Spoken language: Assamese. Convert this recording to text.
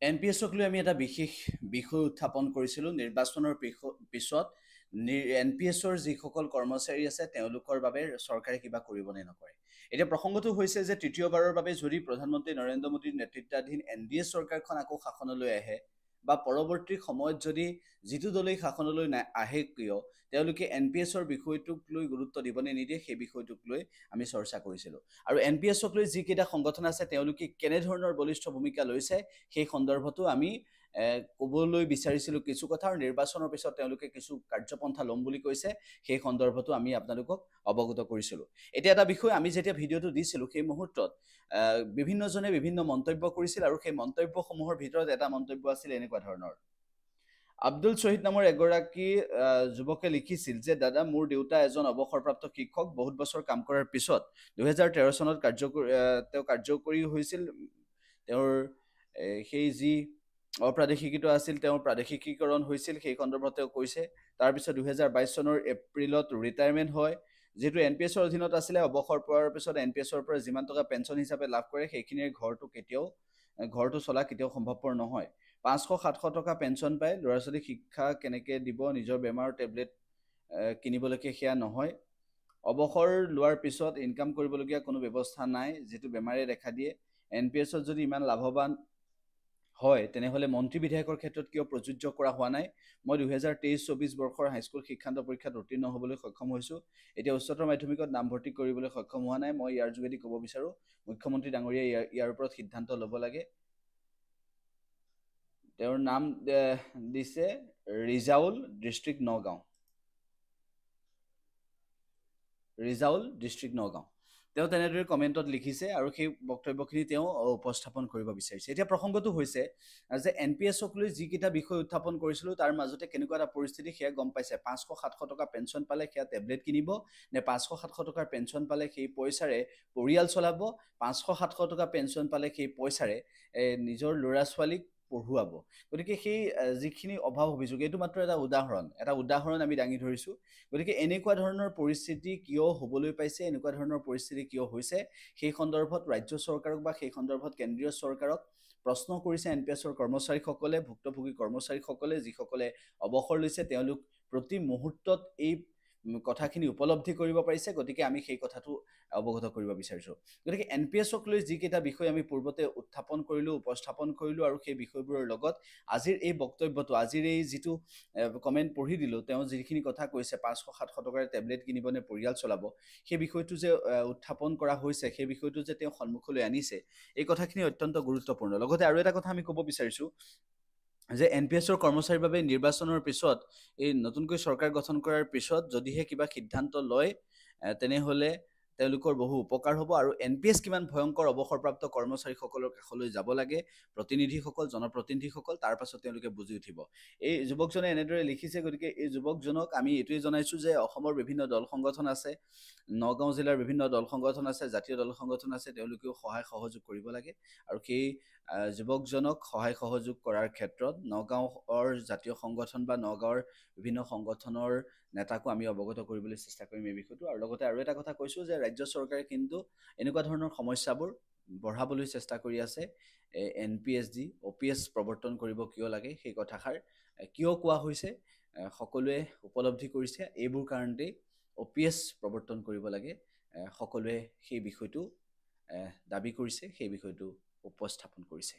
এনপিএছক লৈ আমি এটা বিশেষ বিষয় উত্থাপন কৰিছিলোঁ নিৰ্বাচনৰ পিছত এনপিএছৰ যিসকল কৰ্মচাৰী আছে তেওঁলোকৰ বাবে চৰকাৰে কিবা কৰিব নে নকৰে। এতিয়া প্ৰসংগটো হৈছে যে তৃতীয়বাৰৰ বাবে যদি প্ৰধানমন্ত্ৰী নৰেন্দ্ৰ মোদীৰ নেতৃত্বাধীন এনডিএ চৰকাৰখন আকৌ শাসনলৈ আহে বা পৰৱৰ্তী সময়ত যদি যিটো দলেই শাসনলৈ আহে কিয় তেওঁলোকে এনপিএছৰ বিষয়টোক লৈ গুৰুত্ব দিবনে নিদিয়ে সেই বিষয়টোক লৈ আমি চৰ্চা কৰিছিলোঁ। আৰু এনপিএছক লৈ যিকেইটা সংগঠন আছে তেওঁলোকে কেনেধৰণৰ বলিষ্ঠ ভূমিকা লৈছে সেই সন্দৰ্ভতো আমি ক'বলৈ বিচাৰিছিলোঁ কিছু কথা আৰু নিৰ্বাচনৰ পিছত তেওঁলোকে কিছু কাৰ্যপন্থা ল'ম বুলি কৈছে সেই সন্দৰ্ভতো আমি আপোনালোকক অৱগত কৰিছিলোঁ। এতিয়া এটা বিষয় আমি যেতিয়া ভিডিঅ'টো দিছিলোঁ সেই মুহূৰ্তত বিভিন্নজনে বিভিন্ন মন্তব্য কৰিছিল আৰু সেই মন্তব্যসমূহৰ ভিতৰত এটা মন্তব্য আছিল এনেকুৱা ধৰণৰ। আব্দুল শ্বহীদ নামৰ এগৰাকী যুৱকে লিখিছিল যে দাদা মোৰ দেউতা এজন অৱসৰপ্ৰাপ্ত শিক্ষক বহুত বছৰ কাম কৰাৰ পিছত 2013 চনত তেওঁ কাৰ্যকৰী হৈছিল। তেওঁৰ সেই যি অপ্ৰাদেশিকতা আছিল তেওঁৰ প্ৰাদেশিকীকৰণ হৈছিল সেই সন্দৰ্ভত তেওঁ কৈছে। তাৰপিছত 2022 চনৰ এপ্ৰিলত ৰিটায়াৰমেণ্ট হয়। যিহেতু এনপিএছৰ অধীনত আছিলে অৱসৰ পোৱাৰ পিছত এনপিএছৰ পৰা যিমান টকা পেঞ্চন হিচাপে লাভ কৰে সেইখিনিৰ ঘৰটো চলা কেতিয়াও সম্ভৱপৰ নহয়। 500-700 টকা পেঞ্চন পায়, ল'ৰা ছোৱালীক শিক্ষা কেনেকৈ দিব, নিজৰ বেমাৰৰ টেবলেট কিনিবলৈকে সেয়া নহয়। অৱসৰ লোৱাৰ পিছত ইনকাম কৰিবলগীয়া কোনো ব্যৱস্থা নাই যিটো বেমাৰে দেখা দিয়ে। এনপিএছত যদি ইমান লাভৱান হয় তেনেহ'লে মন্ত্ৰী বিধায়কৰ ক্ষেত্ৰত কিয় প্ৰযোজ্য কৰা হোৱা নাই। মই 2023-24 বৰ্ষৰ হাইস্কুল শিক্ষান্ত পৰীক্ষাত উত্তীৰ্ণ হ'বলৈ সক্ষম হৈছোঁ। এতিয়া উচ্চতৰ মাধ্যমিকত নামভৰ্তি কৰিবলৈ সক্ষম হোৱা নাই। মই ইয়াৰ যোগেদি ক'ব বিচাৰোঁ মুখ্যমন্ত্ৰী ডাঙৰীয়াই ইয়াৰ ওপৰত সিদ্ধান্ত ল'ব লাগে। তেওঁৰ নাম দিছে ৰিজাউল, ডিষ্ট্ৰিক্ট নগাঁও। ৰিজাউল, ডিষ্ট্ৰিক্ট নগাঁও। তেওঁ তেনেদৰে কমেণ্টত লিখিছে আৰু সেই বক্তব্যখিনি তেওঁ উপস্থাপন কৰিব বিচাৰিছে। এতিয়া প্ৰসংগটো হৈছে যে এনপিএছক লৈ যিকেইটা বিষয় উত্থাপন কৰিছিলোঁ তাৰ মাজতে কেনেকুৱা এটা পৰিস্থিতি সেয়া গম পাইছে। 500-700 টকা পেঞ্চন পালে সেয়া টেবলেট কিনিব নে 500-700 টকাৰ পেঞ্চন পালে সেই পইচাৰে পৰিয়াল চলাব, 500-700 টকা পেঞ্চন পালে সেই পইচাৰে নিজৰ ল'ৰা ছোৱালীক পঢ়ুৱাব। গতিকে সেই যিখিনি অভাৱ অভিযোগ এইটো মাত্ৰ এটা উদাহৰণ আমি দাঙি ধৰিছোঁ। গতিকে এনেকুৱা ধৰণৰ পৰিস্থিতি কিয় হ'বলৈ পাইছে, এনেকুৱা ধৰণৰ পৰিস্থিতি কিয় হৈছে সেই সন্দৰ্ভত ৰাজ্য চৰকাৰক বা সেই সন্দৰ্ভত কেন্দ্ৰীয় চৰকাৰক প্ৰশ্ন কৰিছে এনপিএছৰ কৰ্মচাৰীসকলে, ভুক্তভোগী কৰ্মচাৰীসকলে যিসকলে অৱসৰ লৈছে তেওঁলোক প্ৰতি মুহূৰ্তত এই কথাখিনি উপলব্ধি কৰিব পাৰিছে। গতিকে আমি সেই কথাটো অৱগত কৰিব বিচাৰিছোঁ। গতিকে এনপিএছক লৈ যিকেইটা বিষয় আমি পূৰ্বতে উপস্থাপন কৰিলোঁ আৰু সেই বিষয়বোৰৰ লগত আজিৰ এই বক্তব্যটো, আজিৰ এই যিটো কমেণ্ট পঢ়ি দিলোঁ, তেওঁ যিখিনি কথা কৈছে 500-700 টকাৰ টেবলেট কিনিব নে পৰিয়াল চলাব, সেই বিষয়টো যে উত্থাপন কৰা হৈছে, সেই বিষয়টো যে তেওঁ সন্মুখলৈ আনিছে, এই কথাখিনি অত্যন্ত গুৰুত্বপূৰ্ণ। লগতে আৰু এটা কথা আমি ক'ব বিচাৰিছোঁ যে এনপিএছৰ কৰ্মচাৰীৰ বাবে নিৰ্বাচনৰ পিছত এই নতুনকৈ চৰকাৰ গঠন কৰাৰ পিছত যদিহে কিবা সিদ্ধান্ত লয় তেনেহ'লে তেওঁলোকৰ বহু উপকাৰ হ'ব। আৰু এনপিএছ কিমান ভয়ংকৰ অৱসৰপ্ৰাপ্ত কৰ্মচাৰীসকলৰ কাষলৈ যাব লাগে প্ৰতিনিধিসকল, জনপ্ৰতিনিধিসকল, তাৰ পাছত তেওঁলোকে বুজি উঠিব। এই যুৱকজনে এনেদৰে লিখিছে। গতিকে এই যুৱকজনক আমি এইটোৱে জনাইছোঁ যে অসমৰ বিভিন্ন দল সংগঠন আছে, নগাঁও জিলাৰ বিভিন্ন দল সংগঠন আছে, জাতীয় দল সংগঠন আছে, তেওঁলোকেও সহায় সহযোগ কৰিব লাগে। আৰু সেই যুৱকজনক সহায় সহযোগ কৰাৰ ক্ষেত্ৰত নগাঁৱৰ জাতীয় সংগঠন বা নগাঁৱৰ বিভিন্ন সংগঠনৰ নেতাকো আমি অৱগত কৰিবলৈ চেষ্টা কৰিম এই বিষয়টো। আৰু লগতে আৰু এটা কথা কৈছোঁ যে ৰাজ্য চৰকাৰে কিন্তু এনেকুৱা ধৰণৰ সমস্যাবোৰ বঢ়াবলৈ চেষ্টা কৰি আছে। এনপিএছডি, অপিএছ প্ৰৱৰ্তন কৰিব কিয় লাগে সেই কথাষাৰ কিয় কোৱা হৈছে সকলোৱে উপলব্ধি কৰিছে। এইবোৰ কাৰণতেই অপিএছ প্ৰৱৰ্তন কৰিব লাগে সকলোৱে সেই বিষয়টো দাবী কৰিছে, সেই বিষয়টো উপস্থাপন কৰিছে।